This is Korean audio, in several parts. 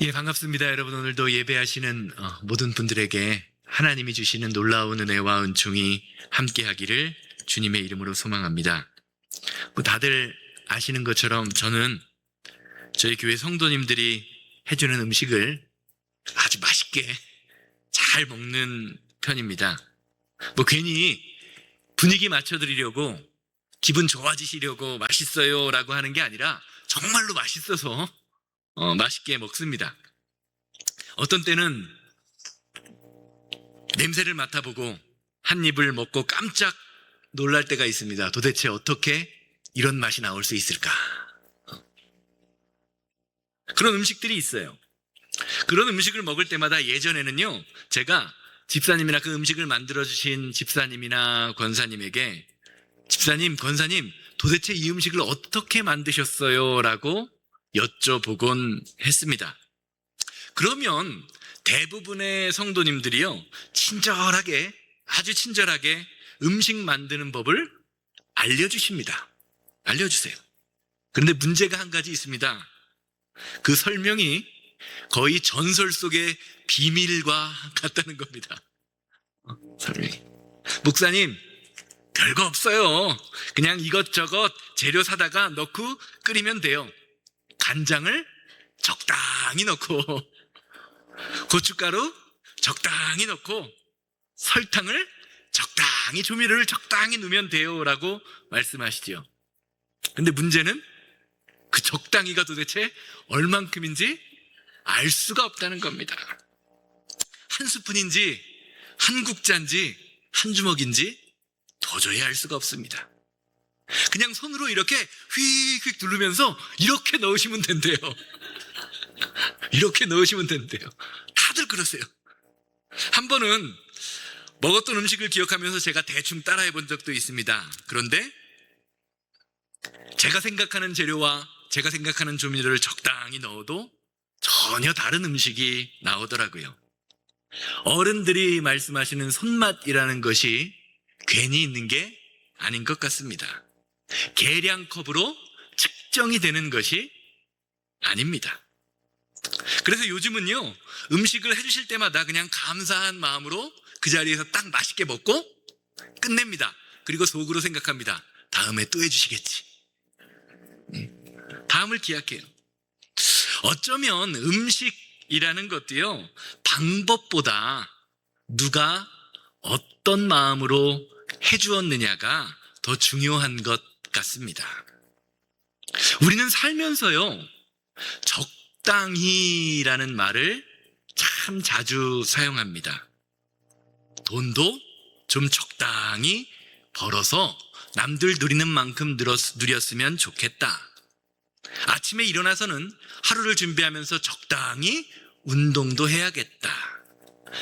예, 반갑습니다. 여러분, 오늘도 예배하시는 모든 분들에게 하나님이 주시는 놀라운 은혜와 은총이 함께하기를 주님의 이름으로 소망합니다. 다들 아시는 것처럼 저는 저희 교회 성도님들이 해주는 음식을 아주 맛있게 잘 먹는 편입니다. 괜히 분위기 맞춰드리려고 기분 좋아지시려고 맛있어요 라고 하는 게 아니라 정말로 맛있어서 맛있게 먹습니다. 어떤 때는 냄새를 맡아보고 한 입을 먹고 깜짝 놀랄 때가 있습니다. 도대체 어떻게 이런 맛이 나올 수 있을까? 그런 음식들이 있어요. 그런 음식을 먹을 때마다 예전에는요, 제가 집사님이나 그 음식을 만들어주신 집사님이나 권사님에게 집사님, 권사님, 도대체 이 음식을 어떻게 만드셨어요? 라고 여쭤보곤 했습니다. 그러면 대부분의 성도님들이요, 친절하게, 아주 친절하게 음식 만드는 법을 알려주십니다. 알려주세요. 그런데 문제가 한 가지 있습니다. 그 설명이 거의 전설 속의 비밀과 같다는 겁니다. 설명이. 목사님, 별거 없어요. 그냥 이것저것 재료 사다가 넣고 끓이면 돼요. 간장을 적당히 넣고, 고춧가루 적당히 넣고, 설탕을 적당히, 조미료를 적당히 넣으면 돼요 라고 말씀하시죠. 근데 문제는 그 적당히가 도대체 얼만큼인지 알 수가 없다는 겁니다. 한 스푼인지 한 국자인지 한 주먹인지 도저히 알 수가 없습니다. 그냥 손으로 이렇게 휙휙 두르면서 이렇게 넣으시면 된대요. 이렇게 넣으시면 된대요. 다들 그러세요. 한 번은 먹었던 음식을 기억하면서 제가 대충 따라해 본 적도 있습니다. 그런데 제가 생각하는 재료와 제가 생각하는 조미료를 적당히 넣어도 전혀 다른 음식이 나오더라고요. 어른들이 말씀하시는 손맛이라는 것이 괜히 있는 게 아닌 것 같습니다. 계량컵으로 측정이 되는 것이 아닙니다. 그래서 요즘은요, 음식을 해주실 때마다 그냥 감사한 마음으로 그 자리에서 딱 맛있게 먹고 끝냅니다. 그리고 속으로 생각합니다. 다음에 또 해주시겠지. 다음을 기약해요. 어쩌면 음식이라는 것도요, 방법보다 누가 어떤 마음으로 해주었느냐가 더 중요한 것 같습니다. 우리는 살면서요, 적당히라는 말을 참 자주 사용합니다. 돈도 좀 적당히 벌어서 남들 누리는 만큼 누렸으면 좋겠다. 아침에 일어나서는 하루를 준비하면서 적당히 운동도 해야겠다.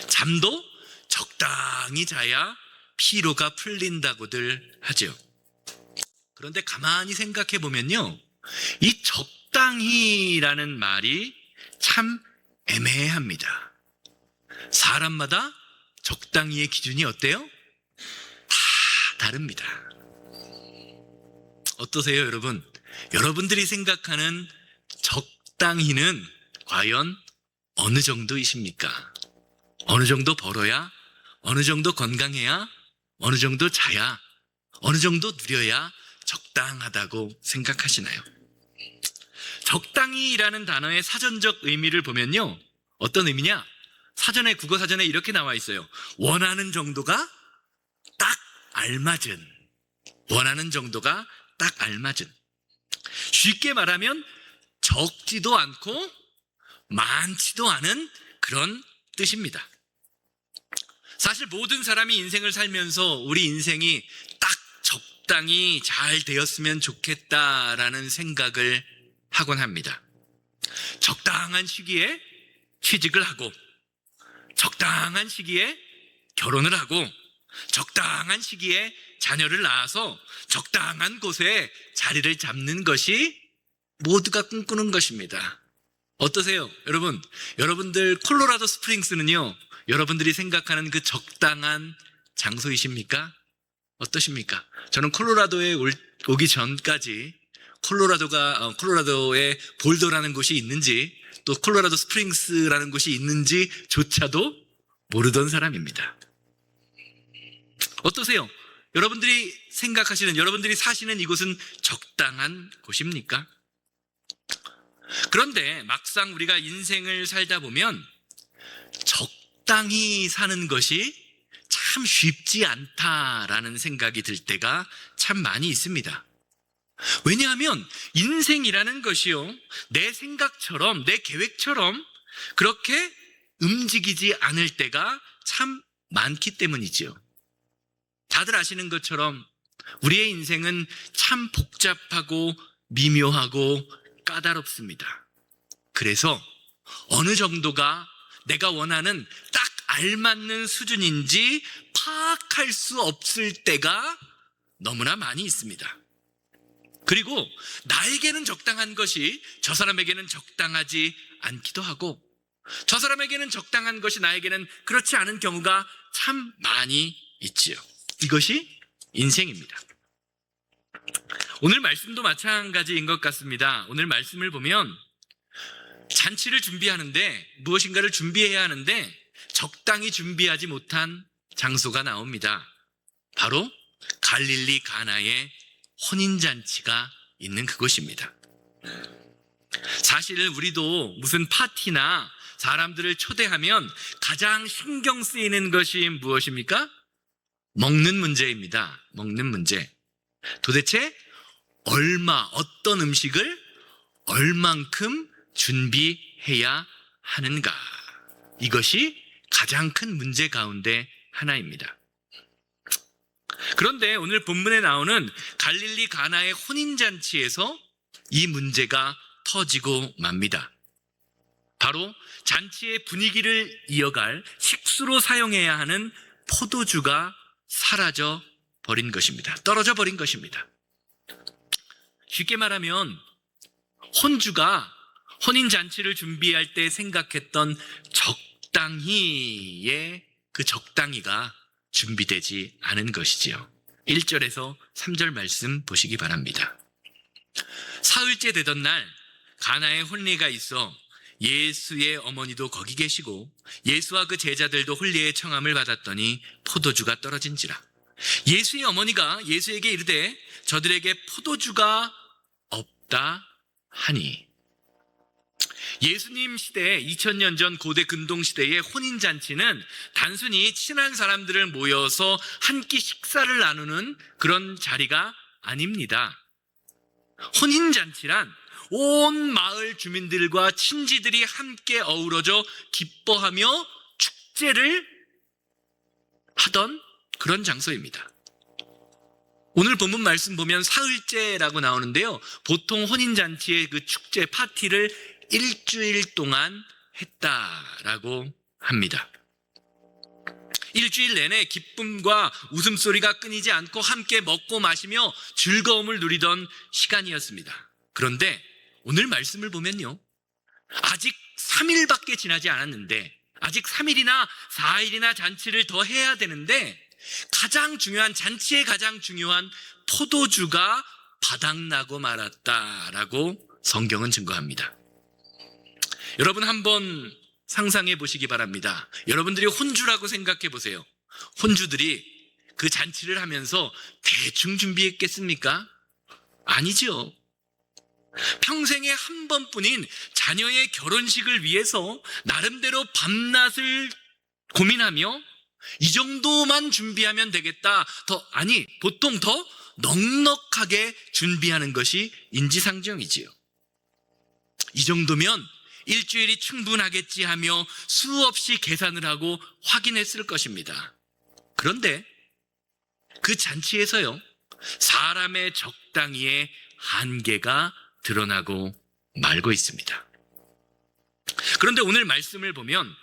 잠도 적당히 자야 피로가 풀린다고들 하죠. 그런데 가만히 생각해 보면요, 이 적당히라는 말이 참 애매합니다. 사람마다 적당히의 기준이 어때요? 다 다릅니다. 어떠세요, 여러분? 여러분들이 생각하는 적당히는 과연 어느 정도이십니까? 어느 정도 벌어야, 어느 정도 건강해야, 어느 정도 자야, 어느 정도 누려야 적당하다고 생각하시나요? 적당히라는 단어의 사전적 의미를 보면요, 어떤 의미냐? 사전에, 국어사전에 이렇게 나와 있어요. 원하는 정도가 딱 알맞은, 원하는 정도가 딱 알맞은. 쉽게 말하면 적지도 않고 많지도 않은 그런 뜻입니다. 사실 모든 사람이 인생을 살면서 우리 인생이 딱 적당히 잘 되었으면 좋겠다라는 생각을 하곤 합니다. 적당한 시기에 취직을 하고, 적당한 시기에 결혼을 하고, 적당한 시기에 자녀를 낳아서 적당한 곳에 자리를 잡는 것이 모두가 꿈꾸는 것입니다. 어떠세요? 여러분, 여러분들 콜로라도 스프링스는요, 여러분들이 생각하는 그 적당한 장소이십니까? 어떠십니까? 저는 콜로라도에 오기 전까지 콜로라도에 볼더라는 곳이 있는지, 또 콜로라도 스프링스라는 곳이 있는지조차도 모르던 사람입니다. 어떠세요? 여러분들이 생각하시는, 여러분들이 사시는 이곳은 적당한 곳입니까? 그런데 막상 우리가 인생을 살다 보면 적당히 사는 것이 참 쉽지 않다라는 생각이 들 때가 참 많이 있습니다. 왜냐하면 인생이라는 것이요, 내 생각처럼, 내 계획처럼 그렇게 움직이지 않을 때가 참 많기 때문이지요. 다들 아시는 것처럼 우리의 인생은 참 복잡하고 미묘하고 까다롭습니다. 그래서 어느 정도가 내가 원하는 딱 알맞는 수준인지 파악할 수 없을 때가 너무나 많이 있습니다. 그리고 나에게는 적당한 것이 저 사람에게는 적당하지 않기도 하고, 저 사람에게는 적당한 것이 나에게는 그렇지 않은 경우가 참 많이 있지요. 이것이 인생입니다. 오늘 말씀도 마찬가지인 것 같습니다. 오늘 말씀을 보면 잔치를 준비하는데, 무엇인가를 준비해야 하는데 적당히 준비하지 못한 장소가 나옵니다. 바로 갈릴리 가나의 혼인잔치가 있는 그곳입니다. 사실 우리도 무슨 파티나 사람들을 초대하면 가장 신경 쓰이는 것이 무엇입니까? 먹는 문제입니다. 먹는 문제. 도대체 어떤 음식을 얼만큼 준비해야 하는가? 이것이 가장 큰 문제 가운데 하나입니다. 그런데 오늘 본문에 나오는 갈릴리 가나의 혼인잔치에서 이 문제가 터지고 맙니다. 바로 잔치의 분위기를 이어갈 식수로 사용해야 하는 포도주가 사라져 버린 것입니다. 떨어져 버린 것입니다. 쉽게 말하면 혼주가 혼인잔치를 준비할 때 생각했던 적당히의 그 적당히가 준비되지 않은 것이지요. 1절에서 3절 말씀 보시기 바랍니다. 사흘째 되던 날 가나의 혼례가 있어 예수의 어머니도 거기 계시고 예수와 그 제자들도 혼례의 청함을 받았더니 포도주가 떨어진지라. 예수의 어머니가 예수에게 이르되 저들에게 포도주가 없다 하니. 예수님 시대 2000년 전 고대 근동 시대의 혼인잔치는 단순히 친한 사람들을 모여서 한 끼 식사를 나누는 그런 자리가 아닙니다. 혼인잔치란 온 마을 주민들과 친지들이 함께 어우러져 기뻐하며 축제를 하던 그런 장소입니다. 오늘 본문 말씀 보면 사흘째라고 나오는데요, 보통 혼인잔치의 그 축제 파티를 일주일 동안 했다라고 합니다. 일주일 내내 기쁨과 웃음소리가 끊이지 않고 함께 먹고 마시며 즐거움을 누리던 시간이었습니다. 그런데 오늘 말씀을 보면요, 아직 3일밖에 지나지 않았는데, 아직 3일이나 4일이나 잔치를 더 해야 되는데 가장 중요한, 잔치의 가장 중요한 포도주가 바닥나고 말았다라고 성경은 증거합니다. 여러분 한번 상상해 보시기 바랍니다. 여러분들이 혼주라고 생각해 보세요. 혼주들이 그 잔치를 하면서 대충 준비했겠습니까? 아니죠. 평생에 한 번뿐인 자녀의 결혼식을 위해서 나름대로 밤낮을 고민하며 이 정도만 준비하면 되겠다, 보통 더 넉넉하게 준비하는 것이 인지상정이지요. 이 정도면 일주일이 충분하겠지 하며 수없이 계산을 하고 확인했을 것입니다. 그런데 그 잔치에서요, 사람의 적당히의 한계가 드러나고 말고 있습니다. 그런데 오늘 말씀을 보면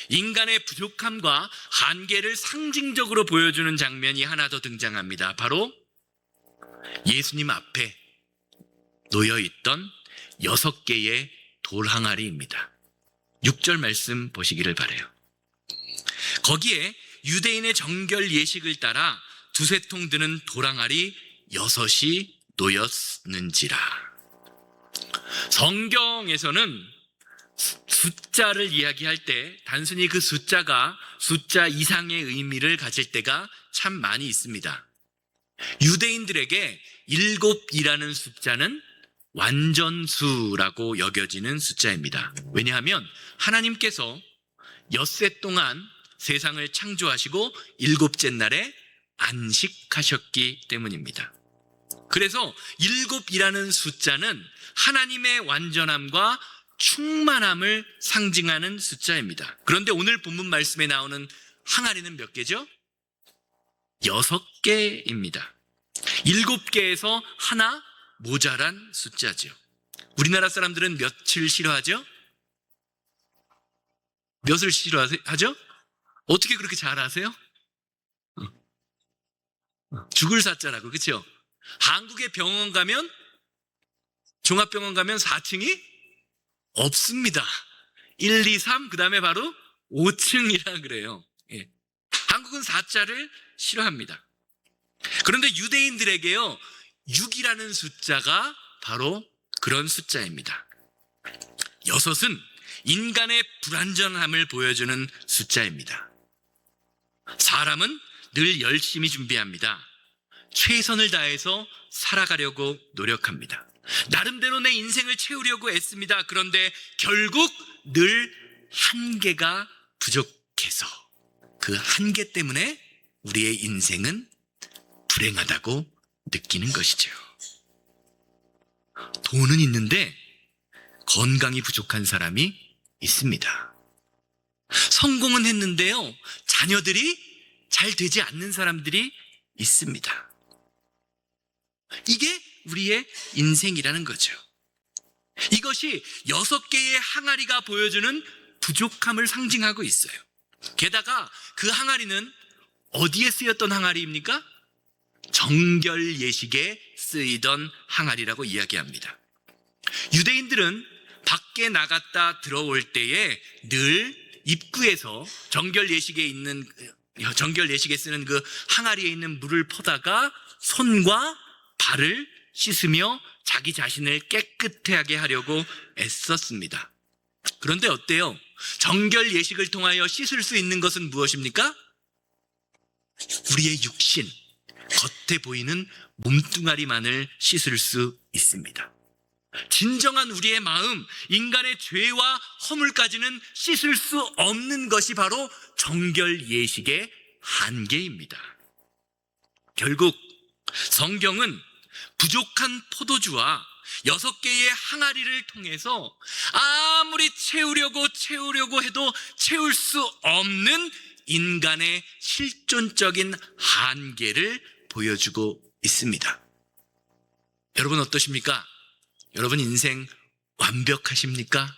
인간의 부족함과 한계를 상징적으로 보여주는 장면이 하나 더 등장합니다. 바로 예수님 앞에 놓여있던 6개의 돌항아리입니다. 6절 말씀 보시기를 바라요. 거기에 유대인의 정결 예식을 따라 두세 통 드는 돌항아리 6이 놓였는지라. 성경에서는 숫자를 이야기할 때 단순히 그 숫자가 숫자 이상의 의미를 가질 때가 참 많이 있습니다. 유대인들에게 7이라는 숫자는 완전수라고 여겨지는 숫자입니다. 왜냐하면 하나님께서 엿새 동안 세상을 창조하시고 7째 날에 안식하셨기 때문입니다. 그래서 7이라는 숫자는 하나님의 완전함과 충만함을 상징하는 숫자입니다. 그런데 오늘 본문 말씀에 나오는 항아리는 몇 개죠? 6개입니다. 7개에서 하나 모자란 숫자죠. 우리나라 사람들은 몇을 싫어하죠? 몇을 싫어하죠? 어떻게 그렇게 잘 아세요? 죽을 사자라고, 그렇죠? 한국의 병원 가면, 종합병원 가면 4층이 없습니다. 1, 2, 3, 그 다음에 바로 5층이라 그래요. 예. 한국은 4자를 싫어합니다. 그런데 유대인들에게요, 6이라는 숫자가 바로 그런 숫자입니다. 6은 인간의 불완전함을 보여주는 숫자입니다. 사람은 늘 열심히 준비합니다. 최선을 다해서 살아가려고 노력합니다. 나름대로 내 인생을 채우려고 애씁니다. 그런데 결국 늘 한계가 부족해서 그 한계 때문에 우리의 인생은 불행하다고 느끼는 것이죠. 돈은 있는데 건강이 부족한 사람이 있습니다. 성공은 했는데요, 자녀들이 잘 되지 않는 사람들이 있습니다. 이게 우리의 인생이라는 거죠. 이것이 6개의 항아리가 보여주는 부족함을 상징하고 있어요. 게다가 그 항아리는 어디에 쓰였던 항아리입니까? 정결 예식에 쓰이던 항아리라고 이야기합니다. 유대인들은 밖에 나갔다 들어올 때에 늘 입구에서 정결 예식에 쓰는 그 항아리에 있는 물을 퍼다가 손과 발을 씻으며 자기 자신을 깨끗하게 하려고 애썼습니다. 그런데 어때요? 정결 예식을 통하여 씻을 수 있는 것은 무엇입니까? 우리의 육신, 겉에 보이는 몸뚱아리만을 씻을 수 있습니다. 진정한 우리의 마음, 인간의 죄와 허물까지는 씻을 수 없는 것이 바로 정결 예식의 한계입니다. 결국 성경은 부족한 포도주와 6개의 항아리를 통해서 아무리 채우려고 해도 채울 수 없는 인간의 실존적인 한계를 보여주고 있습니다. 여러분 어떠십니까? 여러분 인생 완벽하십니까?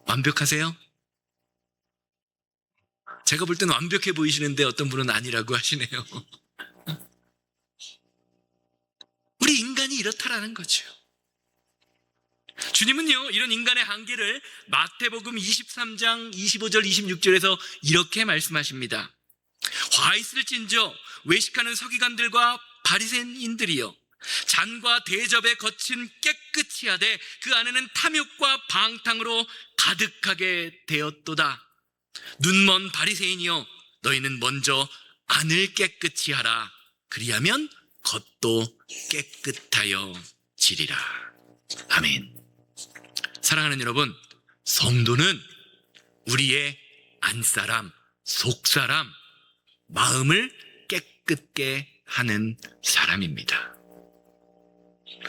완벽하세요? 제가 볼 때는 완벽해 보이시는데 어떤 분은 아니라고 하시네요. 우리 인간이 이렇다라는 거죠. 주님은요, 이런 인간의 한계를 마태복음 23장 25절 26절에서 이렇게 말씀하십니다. 화 있을진저 외식하는 서기관들과 바리새인들이여, 잔과 대접의 겉은 깨끗이 하되 그 안에는 탐욕과 방탕으로 가득하게 되었도다. 눈먼 바리새인이여, 너희는 먼저 안을 깨끗이 하라. 그리하면 겉도 깨끗하여 지리라. 아멘. 사랑하는 여러분, 성도는 우리의 안사람, 속사람, 마음을 깨끗게 하는 사람입니다.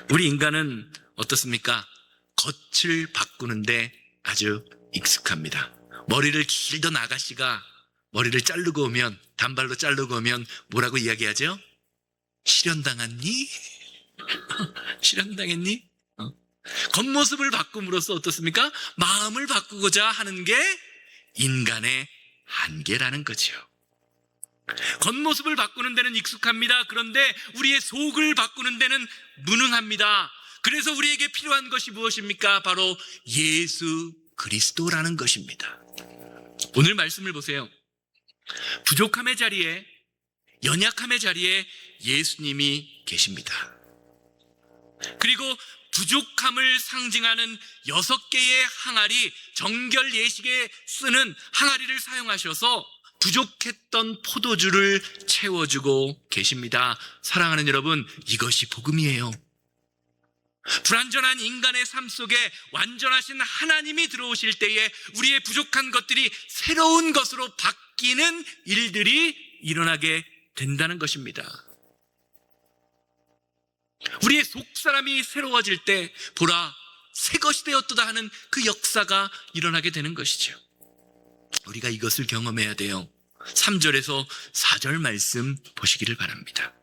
우리 인간은 어떻습니까? 겉을 바꾸는데 아주 익숙합니다. 머리를 길던 아가씨가 머리를 자르고 오면, 단발로 자르고 오면 뭐라고 이야기하죠? 실현당했니? 실현당했니? 겉모습을 바꿈으로써 어떻습니까? 마음을 바꾸고자 하는 게 인간의 한계라는 거죠. 겉모습을 바꾸는 데는 익숙합니다. 그런데 우리의 속을 바꾸는 데는 무능합니다. 그래서 우리에게 필요한 것이 무엇입니까? 바로 예수 그리스도라는 것입니다. 오늘 말씀을 보세요. 부족함의 자리에, 연약함의 자리에 예수님이 계십니다. 그리고 부족함을 상징하는 6개의 항아리, 정결 예식에 쓰는 항아리를 사용하셔서 부족했던 포도주를 채워주고 계십니다. 사랑하는 여러분, 이것이 복음이에요. 불완전한 인간의 삶 속에 완전하신 하나님이 들어오실 때에 우리의 부족한 것들이 새로운 것으로 바뀌는 일들이 일어나게 된다는 것입니다. 우리의 속사람이 새로워질 때 보라 새 것이 되었도다 하는 그 역사가 일어나게 되는 것이죠. 우리가 이것을 경험해야 돼요. 3절에서 4절 말씀 보시기를 바랍니다.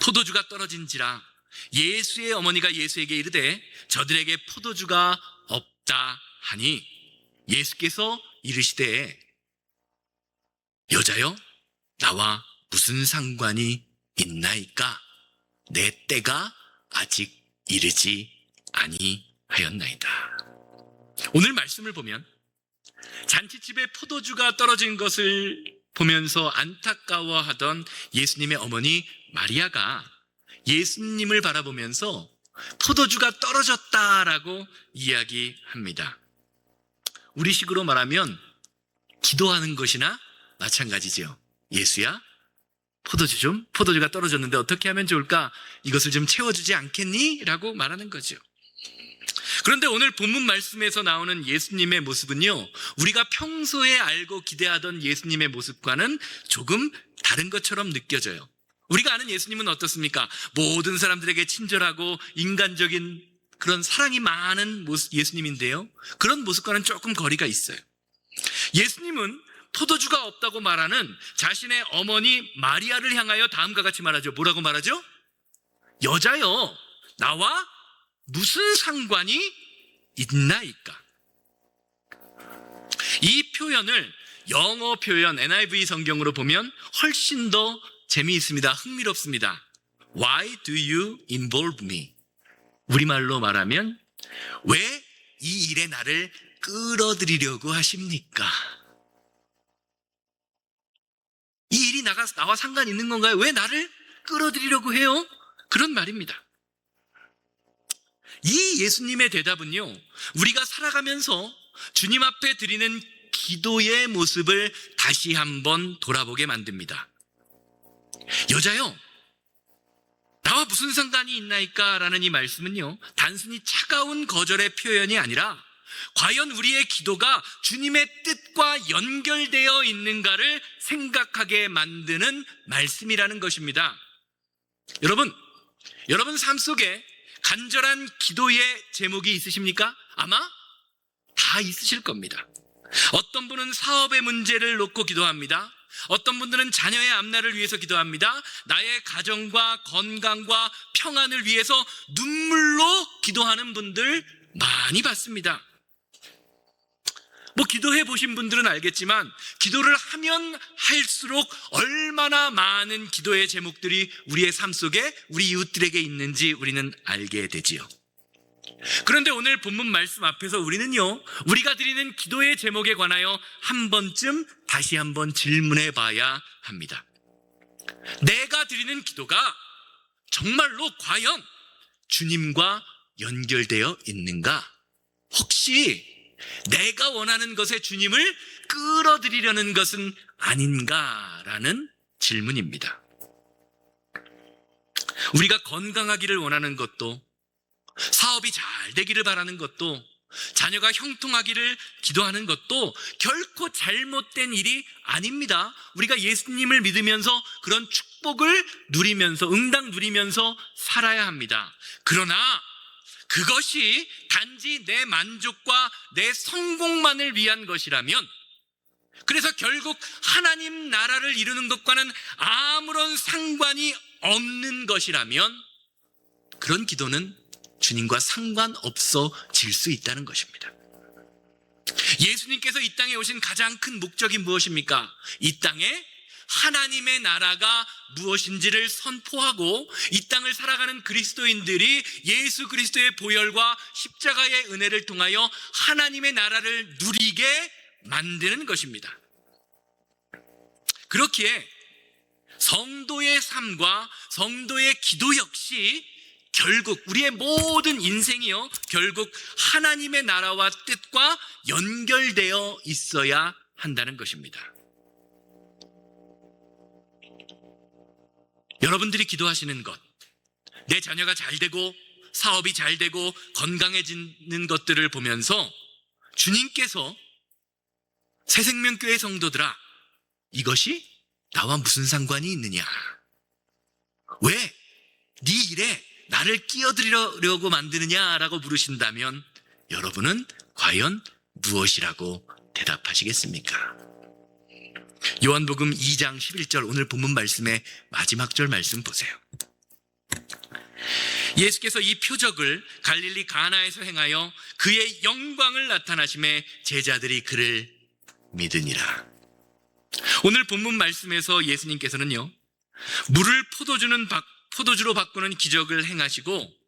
포도주가 떨어진지라 예수의 어머니가 예수에게 이르되 저들에게 포도주가 없다 하니 예수께서 이르시되 여자여 나와 무슨 상관이 있나이까 내 때가 아직 이르지 아니하였나이다. 오늘 말씀을 보면 잔치집에 포도주가 떨어진 것을 보면서 안타까워하던 예수님의 어머니 마리아가 예수님을 바라보면서 포도주가 떨어졌다라고 이야기합니다. 우리식으로 말하면 기도하는 것이나 마찬가지죠. 예수야, 포도주가 떨어졌는데 어떻게 하면 좋을까? 이것을 좀 채워주지 않겠니? 라고 말하는 거죠. 그런데 오늘 본문 말씀에서 나오는 예수님의 모습은요, 우리가 평소에 알고 기대하던 예수님의 모습과는 조금 다른 것처럼 느껴져요. 우리가 아는 예수님은 어떻습니까? 모든 사람들에게 친절하고 인간적인 그런 사랑이 많은 예수님인데요, 그런 모습과는 조금 거리가 있어요. 예수님은 포도주가 없다고 말하는 자신의 어머니 마리아를 향하여 다음과 같이 말하죠. 뭐라고 말하죠? 여자여 나와 무슨 상관이 있나이까? 이 표현을 영어 표현 NIV 성경으로 보면 훨씬 더 재미있습니다. 흥미롭습니다. Why do you involve me? 우리말로 말하면 왜 이 일에 나를 끌어들이려고 하십니까? 이 일이 나와 상관 있는 건가요? 왜 나를 끌어들이려고 해요? 그런 말입니다. 이 예수님의 대답은요, 우리가 살아가면서 주님 앞에 드리는 기도의 모습을 다시 한번 돌아보게 만듭니다. 여자여 나와 무슨 상관이 있나이까? 라는 이 말씀은요, 단순히 차가운 거절의 표현이 아니라 과연 우리의 기도가 주님의 뜻과 연결되어 있는가를 생각하게 만드는 말씀이라는 것입니다. 여러분 삶 속에 간절한 기도의 제목이 있으십니까? 아마 다 있으실 겁니다. 어떤 분은 사업의 문제를 놓고 기도합니다. 어떤 분들은 자녀의 앞날을 위해서 기도합니다. 나의 가정과 건강과 평안을 위해서 눈물로 기도하는 분들 많이 봤습니다. 기도해 보신 분들은 알겠지만 기도를 하면 할수록 얼마나 많은 기도의 제목들이 우리의 삶 속에 우리 이웃들에게 있는지 우리는 알게 되지요. 그런데 오늘 본문 말씀 앞에서 우리는요, 우리가 드리는 기도의 제목에 관하여 한 번쯤 다시 한번 질문해 봐야 합니다. 내가 드리는 기도가 정말로 과연 주님과 연결되어 있는가? 혹시 내가 원하는 것에 주님을 끌어들이려는 것은 아닌가라는 질문입니다. 우리가 건강하기를 원하는 것도, 사업이 잘 되기를 바라는 것도, 자녀가 형통하기를 기도하는 것도 결코 잘못된 일이 아닙니다. 우리가 예수님을 믿으면서 그런 축복을 누리면서, 응당 누리면서 살아야 합니다. 그러나 그것이 단지 내 만족과 내 성공만을 위한 것이라면, 그래서 결국 하나님 나라를 이루는 것과는 아무런 상관이 없는 것이라면 그런 기도는 주님과 상관없어질 수 있다는 것입니다. 예수님께서 이 땅에 오신 가장 큰 목적이 무엇입니까? 이 땅에 하나님의 나라가 무엇인지를 선포하고 이 땅을 살아가는 그리스도인들이 예수 그리스도의 보혈과 십자가의 은혜를 통하여 하나님의 나라를 누리게 만드는 것입니다. 그렇기에 성도의 삶과 성도의 기도 역시 결국 우리의 모든 인생이요, 결국 하나님의 나라와 뜻과 연결되어 있어야 한다는 것입니다. 여러분들이 기도하시는 것, 내 자녀가 잘 되고 사업이 잘 되고 건강해지는 것들을 보면서 주님께서 새생명교회 성도들아, 이것이 나와 무슨 상관이 있느냐? 왜 네 일에 나를 끼어들이려고 만드느냐라고 물으신다면 여러분은 과연 무엇이라고 대답하시겠습니까? 요한복음 2장 11절, 오늘 본문 말씀의 마지막 절 말씀 보세요. 예수께서 이 표적을 갈릴리 가나에서 행하여 그의 영광을 나타나심에 제자들이 그를 믿으니라. 오늘 본문 말씀에서 예수님께서는요, 물을 포도주로 바꾸는 기적을 행하시고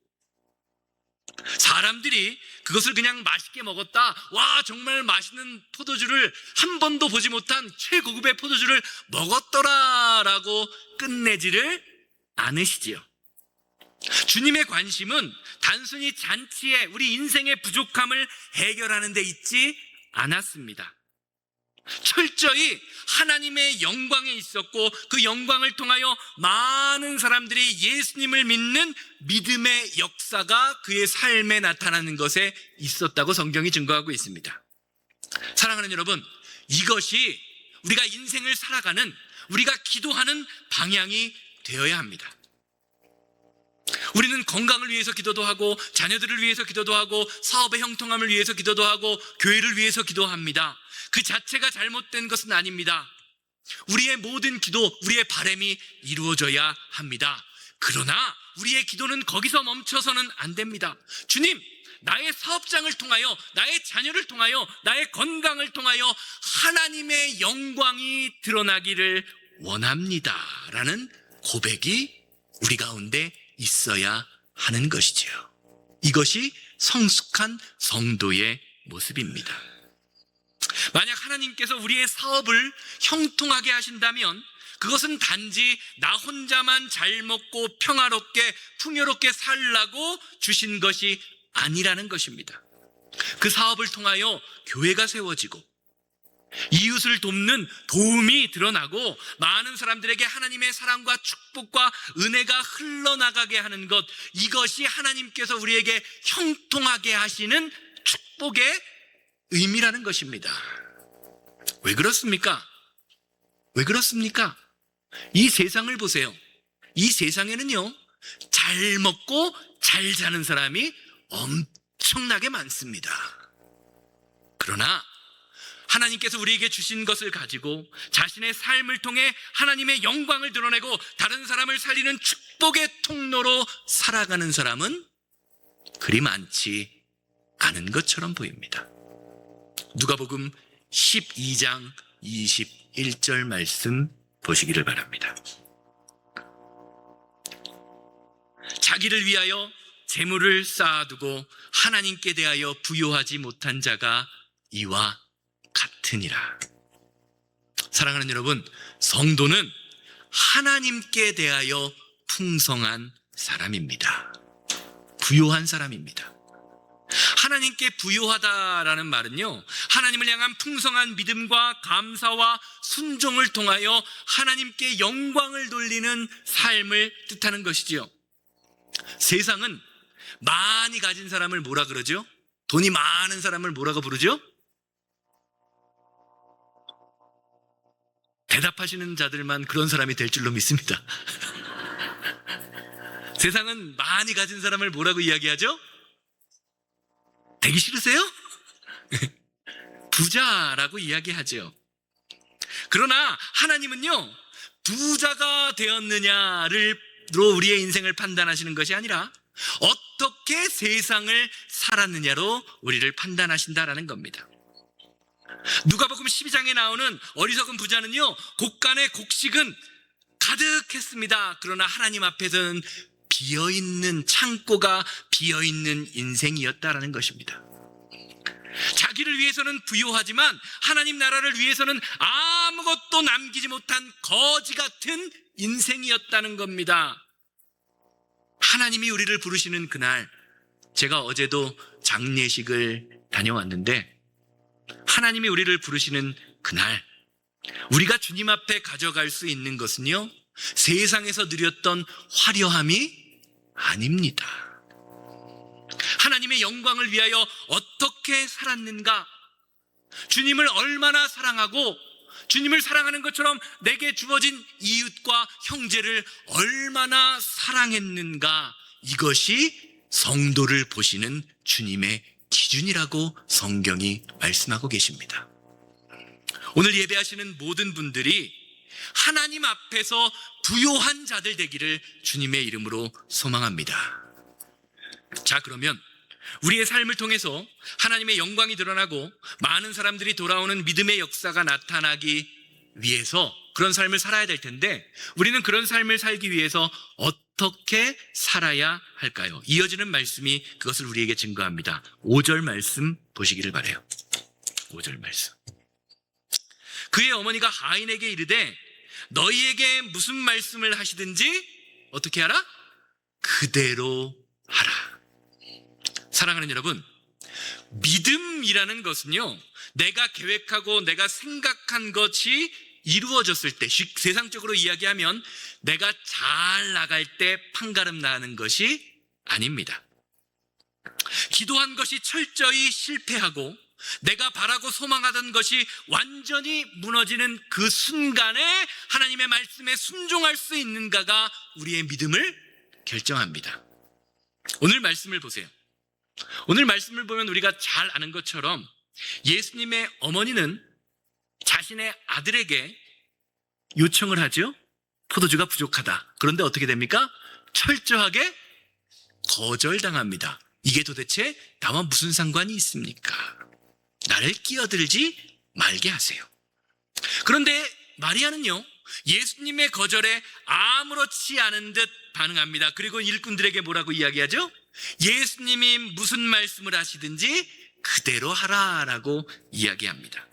사람들이 그것을 그냥 맛있게 먹었다, 와 정말 맛있는 포도주를 한 번도 보지 못한 최고급의 포도주를 먹었더라라고 끝내지를 않으시지요. 주님의 관심은 단순히 잔치에 우리 인생의 부족함을 해결하는 데 있지 않았습니다. 철저히 하나님의 영광에 있었고 그 영광을 통하여 많은 사람들이 예수님을 믿는 믿음의 역사가 그의 삶에 나타나는 것에 있었다고 성경이 증거하고 있습니다. 사랑하는 여러분, 이것이 우리가 인생을 살아가는, 우리가 기도하는 방향이 되어야 합니다. 우리는 건강을 위해서 기도도 하고 자녀들을 위해서 기도도 하고 사업의 형통함을 위해서 기도도 하고 교회를 위해서 기도합니다. 그 자체가 잘못된 것은 아닙니다. 우리의 모든 기도, 우리의 바람이 이루어져야 합니다. 그러나 우리의 기도는 거기서 멈춰서는 안 됩니다. 주님, 나의 사업장을 통하여, 나의 자녀를 통하여, 나의 건강을 통하여 하나님의 영광이 드러나기를 원합니다 라는 고백이 우리 가운데 있어야 하는 것이지요. 이것이 성숙한 성도의 모습입니다. 만약 하나님께서 우리의 사업을 형통하게 하신다면 그것은 단지 나 혼자만 잘 먹고 평화롭게 풍요롭게 살라고 주신 것이 아니라는 것입니다. 그 사업을 통하여 교회가 세워지고 이웃을 돕는 도움이 드러나고 많은 사람들에게 하나님의 사랑과 축복과 은혜가 흘러나가게 하는 것, 이것이 하나님께서 우리에게 형통하게 하시는 축복의 의미라는 것입니다. 왜 그렇습니까? 왜 그렇습니까? 이 세상을 보세요. 이 세상에는요, 잘 먹고 잘 사는 사람이 엄청나게 많습니다. 그러나 하나님께서 우리에게 주신 것을 가지고 자신의 삶을 통해 하나님의 영광을 드러내고 다른 사람을 살리는 축복의 통로로 살아가는 사람은 그리 많지 않은 것처럼 보입니다. 누가복음 12장 21절 말씀 보시기를 바랍니다. 자기를 위하여 재물을 쌓아두고 하나님께 대하여 부요하지 못한 자가 이와 같으니라. 사랑하는 여러분, 성도는 하나님께 대하여 풍성한 사람입니다. 부요한 사람입니다. 하나님께 부요하다라는 말은요, 하나님을 향한 풍성한 믿음과 감사와 순종을 통하여 하나님께 영광을 돌리는 삶을 뜻하는 것이지요. 세상은 많이 가진 사람을 뭐라 그러죠? 돈이 많은 사람을 뭐라고 부르죠? 대답하시는 자들만 그런 사람이 될 줄로 믿습니다. 세상은 많이 가진 사람을 뭐라고 이야기하죠? 되기 싫으세요? 부자라고 이야기하죠. 그러나 하나님은요, 부자가 되었느냐로 우리의 인생을 판단하시는 것이 아니라 어떻게 세상을 살았느냐로 우리를 판단하신다라는 겁니다. 누가복음 12장에 나오는 어리석은 부자는요, 곡간의 곡식은 가득했습니다. 그러나 하나님 앞에서는 비어있는, 창고가 비어있는 인생이었다라는 것입니다. 자기를 위해서는 부요하지만 하나님 나라를 위해서는 아무것도 남기지 못한 거지 같은 인생이었다는 겁니다. 하나님이 우리를 부르시는 그날, 제가 어제도 장례식을 다녀왔는데 하나님이 우리를 부르시는 그날, 우리가 주님 앞에 가져갈 수 있는 것은요, 세상에서 누렸던 화려함이 아닙니다. 하나님의 영광을 위하여 어떻게 살았는가, 주님을 얼마나 사랑하고 주님을 사랑하는 것처럼 내게 주어진 이웃과 형제를 얼마나 사랑했는가, 이것이 성도를 보시는 주님의 기준이라고 성경이 말씀하고 계십니다. 오늘 예배하시는 모든 분들이 하나님 앞에서 부요한 자들 되기를 주님의 이름으로 소망합니다. 자, 그러면 우리의 삶을 통해서 하나님의 영광이 드러나고 많은 사람들이 돌아오는 믿음의 역사가 나타나기 위해서 그런 삶을 살아야 될 텐데, 우리는 그런 삶을 살기 위해서 어떻게 살아야 할까요? 이어지는 말씀이 그것을 우리에게 증거합니다. 5절 말씀 보시기를 바라요. 5절 말씀. 그의 어머니가 하인에게 이르되 너희에게 무슨 말씀을 하시든지 어떻게 하라? 그대로 하라. 사랑하는 여러분, 믿음이라는 것은요, 내가 계획하고 내가 생각한 것이 이루어졌을 때, 세상적으로 이야기하면 내가 잘 나갈 때 판가름 나는 것이 아닙니다. 기도한 것이 철저히 실패하고 내가 바라고 소망하던 것이 완전히 무너지는 그 순간에 하나님의 말씀에 순종할 수 있는가가 우리의 믿음을 결정합니다. 오늘 말씀을 보세요. 오늘 말씀을 보면 우리가 잘 아는 것처럼 예수님의 어머니는 자신의 아들에게 요청을 하죠. 포도주가 부족하다. 그런데 어떻게 됩니까? 철저하게 거절당합니다. 이게 도대체 나와 무슨 상관이 있습니까? 나를 끼어들지 말게 하세요. 그런데 마리아는요, 예수님의 거절에 아무렇지 않은 듯 반응합니다. 그리고 일꾼들에게 뭐라고 이야기하죠? 예수님이 무슨 말씀을 하시든지 그대로 하라라고 이야기합니다.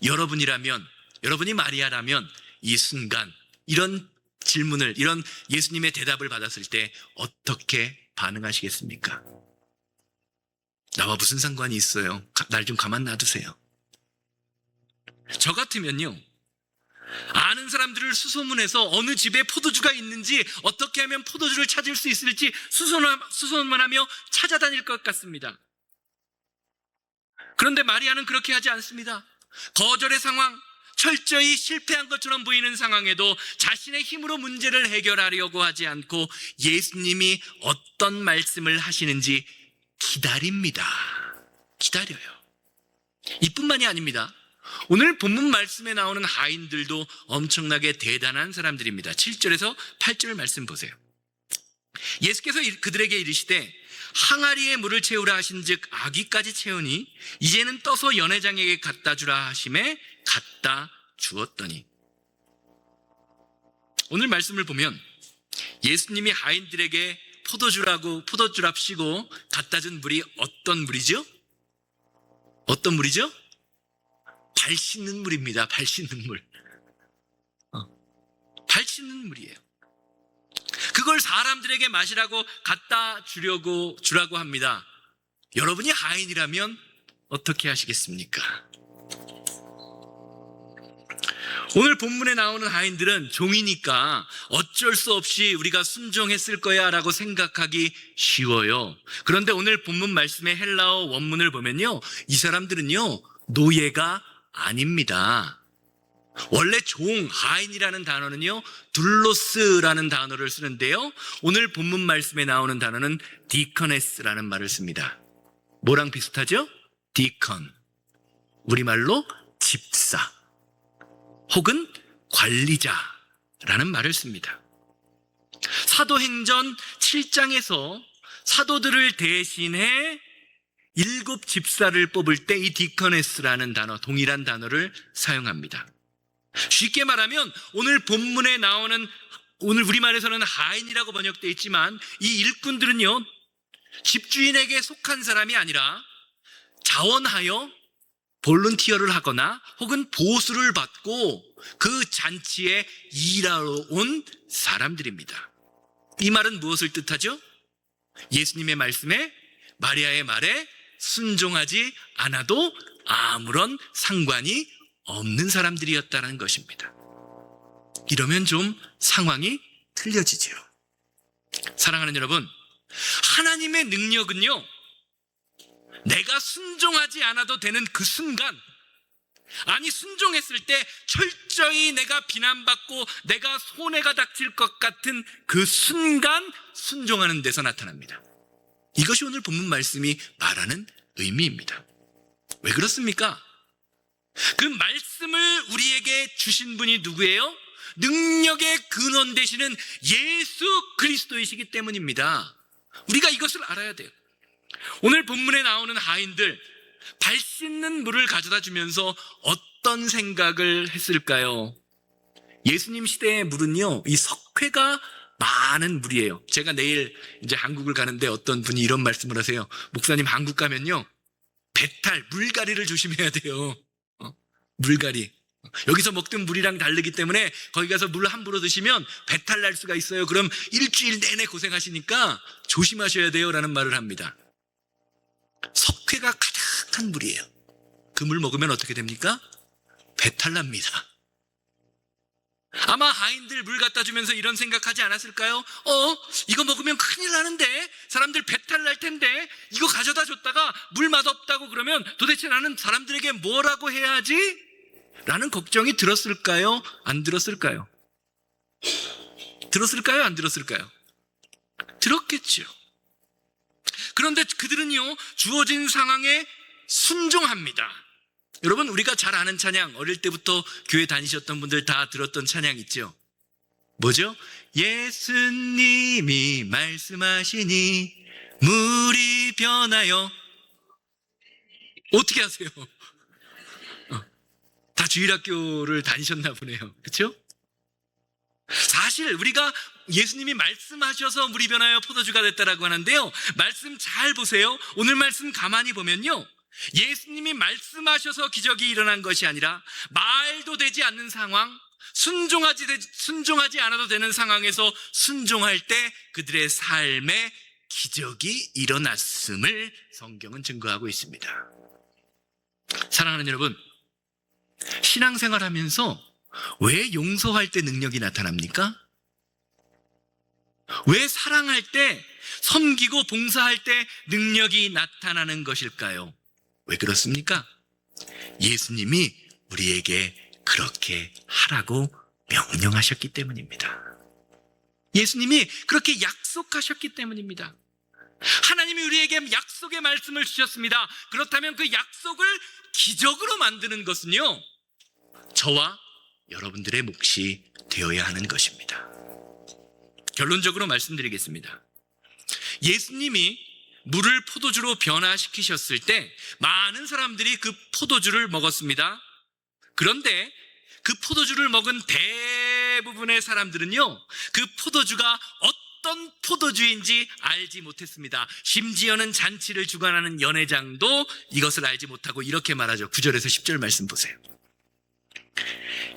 여러분이 마리아라면 이 순간 이런 질문을, 이런 예수님의 대답을 받았을 때 어떻게 반응하시겠습니까? 나와 무슨 상관이 있어요? 날 좀 가만 놔두세요. 저 같으면요, 아는 사람들을 수소문해서 어느 집에 포도주가 있는지, 어떻게 하면 포도주를 찾을 수 있을지 수소문하며 찾아다닐 것 같습니다. 그런데 마리아는 그렇게 하지 않습니다. 거절의 상황, 철저히 실패한 것처럼 보이는 상황에도 자신의 힘으로 문제를 해결하려고 하지 않고 예수님이 어떤 말씀을 하시는지 기다립니다. 기다려요. 이뿐만이 아닙니다. 오늘 본문 말씀에 나오는 하인들도 엄청나게 대단한 사람들입니다. 7절에서 8절 말씀 보세요. 예수께서 그들에게 이르시되 항아리에 물을 채우라 하신즉 아기까지 채우니 이제는 떠서 연회장에게 갖다 주라 하심에 갖다 주었더니. 오늘 말씀을 보면 예수님이 하인들에게 포도주랍시고 갖다 준 물이 어떤 물이죠? 어떤 물이죠? 발 씻는 물입니다. 발 씻는 물. 발 씻는 물이에요. 그걸 사람들에게 마시라고 갖다 주라고 합니다. 여러분이 하인이라면 어떻게 하시겠습니까? 오늘 본문에 나오는 하인들은 종이니까 어쩔 수 없이 우리가 순종했을 거야 라고 생각하기 쉬워요. 그런데 오늘 본문 말씀의 헬라어 원문을 보면요, 이 사람들은요, 노예가 아닙니다. 원래 하인이라는 단어는요, 둘로스라는 단어를 쓰는데요, 오늘 본문 말씀에 나오는 단어는 디커네스라는 말을 씁니다. 뭐랑 비슷하죠? 디컨, 우리말로 집사 혹은 관리자라는 말을 씁니다. 사도행전 7장에서 사도들을 대신해 7 집사를 뽑을 때 이 디커네스라는 단어, 동일한 단어를 사용합니다. 쉽게 말하면 오늘 본문에 나오는, 오늘 우리말에서는 하인이라고 번역되어 있지만 이 일꾼들은요, 집주인에게 속한 사람이 아니라 자원하여 볼런티어를 하거나 혹은 보수를 받고 그 잔치에 일하러 온 사람들입니다. 이 말은 무엇을 뜻하죠? 예수님의 말씀에, 마리아의 말에 순종하지 않아도 아무런 상관이 없는 사람들이었다는 것입니다. 이러면 좀 상황이 틀려지죠. 사랑하는 여러분, 하나님의 능력은요, 내가 순종하지 않아도 되는 그 순간, 아니 순종했을 때 철저히 내가 비난받고 내가 손해가 닥칠 것 같은 그 순간 순종하는 데서 나타납니다. 이것이 오늘 본문 말씀이 말하는 의미입니다. 왜 그렇습니까? 그 말씀을 우리에게 주신 분이 누구예요? 능력의 근원 되시는 예수 그리스도이시기 때문입니다. 우리가 이것을 알아야 돼요. 오늘 본문에 나오는 하인들, 발 씻는 물을 가져다 주면서 어떤 생각을 했을까요? 예수님 시대의 물은요, 이 석회가 많은 물이에요. 제가 내일 이제 한국을 가는데 어떤 분이 이런 말씀을 하세요. 목사님, 한국 가면요, 배탈, 물갈이를 조심해야 돼요. 물갈이. 여기서 먹던 물이랑 다르기 때문에 거기 가서 물 함부로 드시면 배탈 날 수가 있어요. 그럼 일주일 내내 고생하시니까 조심하셔야 돼요 라는 말을 합니다. 석회가 가득한 물이에요. 그 물 먹으면 어떻게 됩니까? 배탈 납니다. 아마 하인들 물 갖다 주면서 이런 생각하지 않았을까요? 이거 먹으면 큰일 나는데, 사람들 배탈 날 텐데, 이거 가져다 줬다가 물 맛없다고 그러면 도대체 나는 사람들에게 뭐라고 해야 하지? 라는 걱정이 들었을까요? 안 들었을까요? 들었을까요? 안 들었을까요? 들었겠죠. 그런데 그들은요, 주어진 상황에 순종합니다. 여러분, 우리가 잘 아는 찬양, 어릴 때부터 교회 다니셨던 분들 다 들었던 찬양 있죠? 뭐죠? 예수님이 말씀하시니 물이 변하여. 어떻게 하세요? 다 주일학교를 다니셨나 보네요. 그렇죠? 사실 우리가 예수님이 말씀하셔서 물이 변하여 포도주가 됐다라고 하는데요, 말씀 잘 보세요. 오늘 말씀 가만히 보면요, 예수님이 말씀하셔서 기적이 일어난 것이 아니라 말도 되지 않는 상황, 순종하지 않아도 되는 상황에서 순종할 때 그들의 삶에 기적이 일어났음을 성경은 증거하고 있습니다. 사랑하는 여러분, 신앙생활 하면서 왜 용서할 때 능력이 나타납니까? 왜 사랑할 때, 섬기고 봉사할 때 능력이 나타나는 것일까요? 왜 그렇습니까? 예수님이 우리에게 그렇게 하라고 명령하셨기 때문입니다. 예수님이 그렇게 약속하셨기 때문입니다. 하나님이 우리에게 약속의 말씀을 주셨습니다. 그렇다면 그 약속을 기적으로 만드는 것은요, 저와 여러분들의 몫이 되어야 하는 것입니다. 결론적으로 말씀드리겠습니다. 예수님이 물을 포도주로 변화시키셨을 때 많은 사람들이 그 포도주를 먹었습니다. 그런데 그 포도주를 먹은 대부분의 사람들은요, 그 포도주가 어떤 포도주인지 알지 못했습니다. 심지어는 잔치를 주관하는 연회장도 이것을 알지 못하고 이렇게 말하죠. 9절에서 10절 말씀 보세요.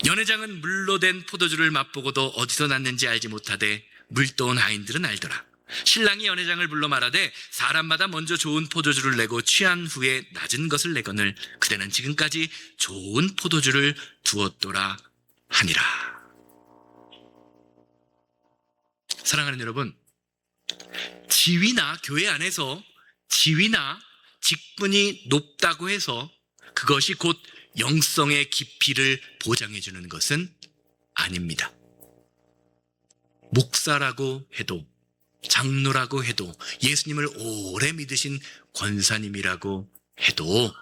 연회장은 물로 된 포도주를 맛보고도 어디서 났는지 알지 못하되 물떠온 하인들은 알더라. 신랑이 연회장을 불러 말하되 사람마다 먼저 좋은 포도주를 내고 취한 후에 낮은 것을 내거늘 그대는 지금까지 좋은 포도주를 두었도라 하니라. 사랑하는 여러분, 지위나 교회 안에서 지위나 직분이 높다고 해서 그것이 곧 영성의 깊이를 보장해 주는 것은 아닙니다. 목사라고 해도, 장로라고 해도, 예수님을 오래 믿으신 권사님이라고 해도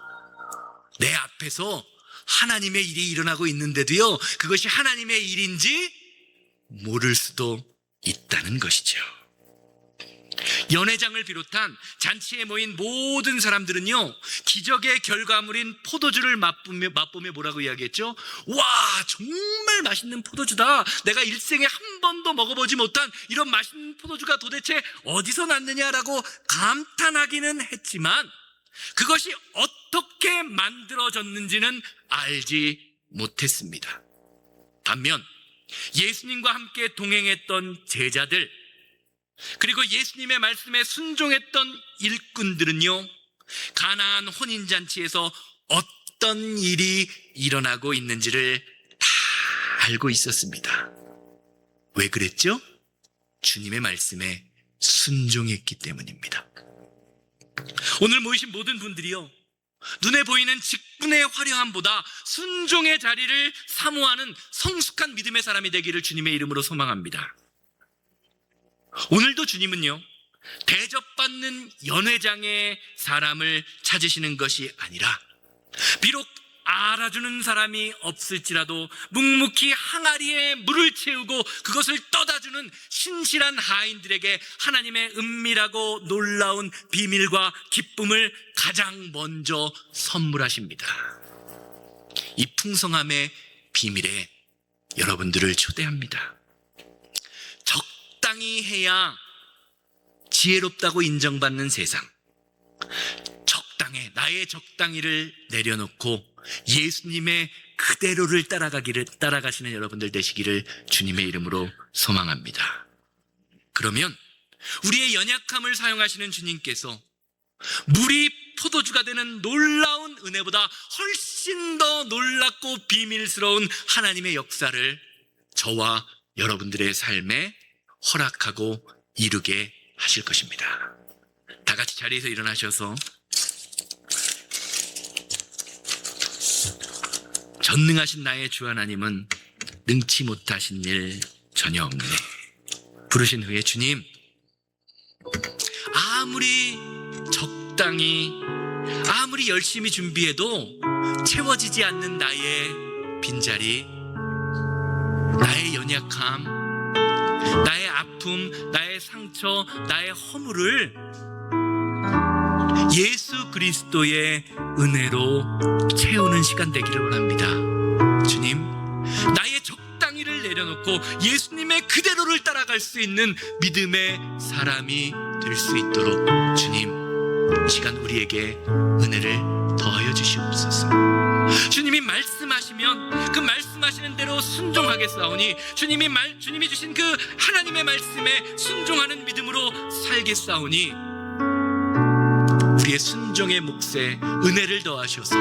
내 앞에서 하나님의 일이 일어나고 있는데도요, 그것이 하나님의 일인지 모를 수도 있다는 것이죠. 연회장을 비롯한 잔치에 모인 모든 사람들은요, 기적의 결과물인 포도주를 맛보며 뭐라고 이야기했죠? 와, 정말 맛있는 포도주다. 내가 일생에 한 번도 먹어보지 못한 이런 맛있는 포도주가 도대체 어디서 났느냐라고 감탄하기는 했지만 그것이 어떻게 만들어졌는지는 알지 못했습니다. 반면 예수님과 함께 동행했던 제자들, 그리고 예수님의 말씀에 순종했던 일꾼들은요, 가나안 혼인잔치에서 어떤 일이 일어나고 있는지를 다 알고 있었습니다. 왜 그랬죠? 주님의 말씀에 순종했기 때문입니다. 오늘 모이신 모든 분들이요, 눈에 보이는 직분의 화려함보다 순종의 자리를 사모하는 성숙한 믿음의 사람이 되기를 주님의 이름으로 소망합니다. 오늘도 주님은요, 대접받는 연회장의 사람을 찾으시는 것이 아니라, 비록 알아주는 사람이 없을지라도 묵묵히 항아리에 물을 채우고 그것을 떠다주는 신실한 하인들에게 하나님의 은밀하고 놀라운 비밀과 기쁨을 가장 먼저 선물하십니다. 이 풍성함의 비밀에 여러분들을 초대합니다. 적당히 해야 지혜롭다고 인정받는 세상, 적당해, 나의 적당히를 내려놓고 예수님의 그대로를 따라가시는 여러분들 되시기를 주님의 이름으로 소망합니다. 그러면 우리의 연약함을 사용하시는 주님께서 물이 포도주가 되는 놀라운 은혜보다 훨씬 더 놀랍고 비밀스러운 하나님의 역사를 저와 여러분들의 삶에 허락하고 이루게 하실 것입니다. 다 같이 자리에서 일어나셔서 전능하신 나의 주 하나님은 능치 못하신 일 전혀 없네. 부르신 후에 주님, 아무리 적당히, 아무리 열심히 준비해도 채워지지 않는 나의 빈자리, 나의 연약함, 나의 아픔, 나의 상처, 나의 허물을 예수 그리스도의 은혜로 채우는 시간 되기를 원합니다. 주님, 나의 적당히를 내려놓고 예수님의 그대로를 따라갈 수 있는 믿음의 사람이 될 수 있도록 주님, 이 시간 우리에게 은혜를 더하여 주시옵소서. 주님이 말씀하시면 그 말씀하시는 대로 순종하겠사오니, 주님이 주신 그 하나님의 말씀에 순종하는 믿음으로 살겠사오니, 우리의 순종의 몫에 은혜를 더하셔서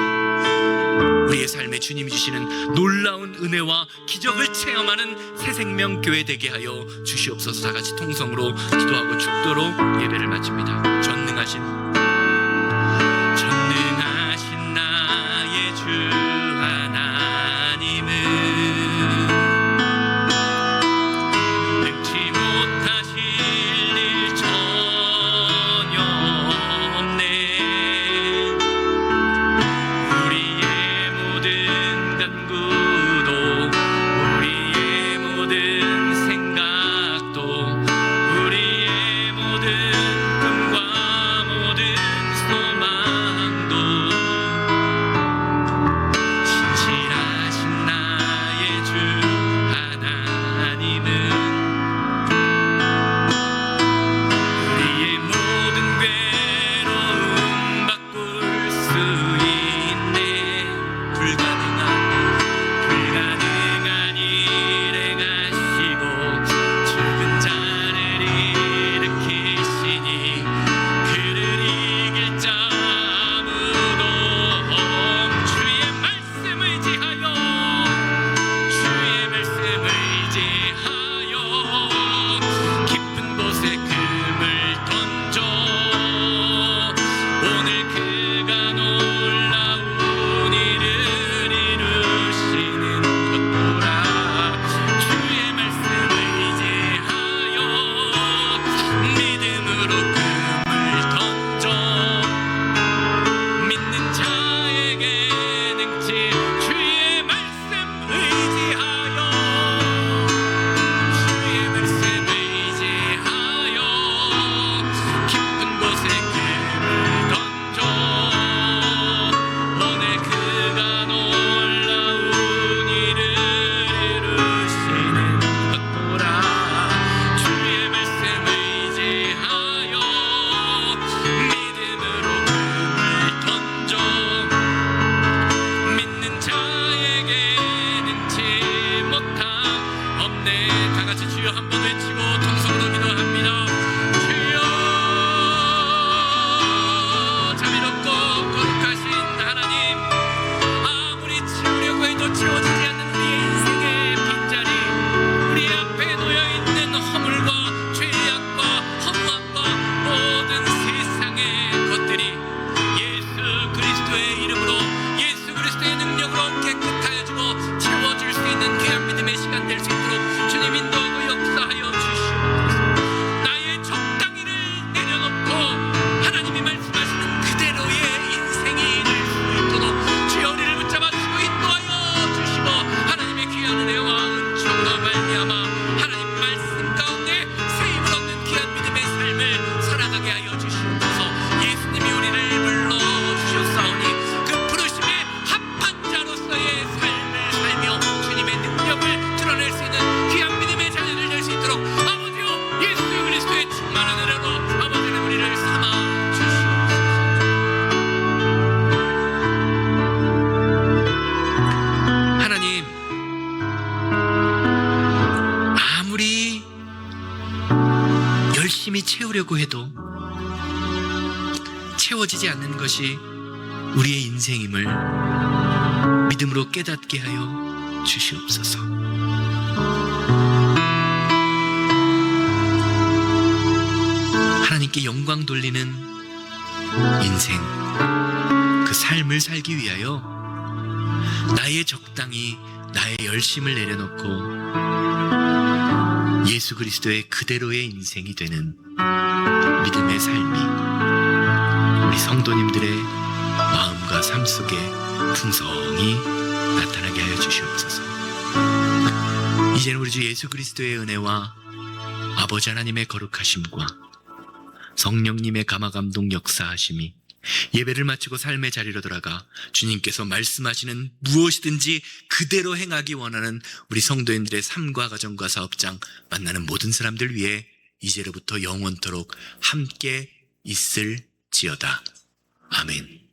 우리의 삶에 주님이 주시는 놀라운 은혜와 기적을 체험하는 새생명교회 되게 하여 주시옵소서. 다 같이 통성으로 기도하고 축도로 예배를 마칩니다. 전능하신 나의 주 하나님은 능치 못하실 일 전혀 없네. 우리의 모든 간구도, 우리의 모든 생각도, 우리의 모든 꿈과 모든 채우려고 해도 채워지지 않는 것이 우리의 인생임을 믿음으로 깨닫게 하여 주시옵소서. 하나님께 영광 돌리는 인생, 그 삶을 살기 위하여 나의 적당히 나의 열심을 내려놓고 예수 그리스도의 그대로의 인생이 되는 믿음의 삶이 우리 성도님들의 마음과 삶 속에 풍성히 나타나게 하여 주시옵소서. 이제는 우리 주 예수 그리스도의 은혜와 아버지 하나님의 거룩하심과 성령님의 감화감동 역사하심이 예배를 마치고 삶의 자리로 돌아가 주님께서 말씀하시는 무엇이든지 그대로 행하기 원하는 우리 성도인들의 삶과 가정과 사업장 만나는 모든 사람들 위해 이제로부터 영원토록 함께 있을지어다. 아멘.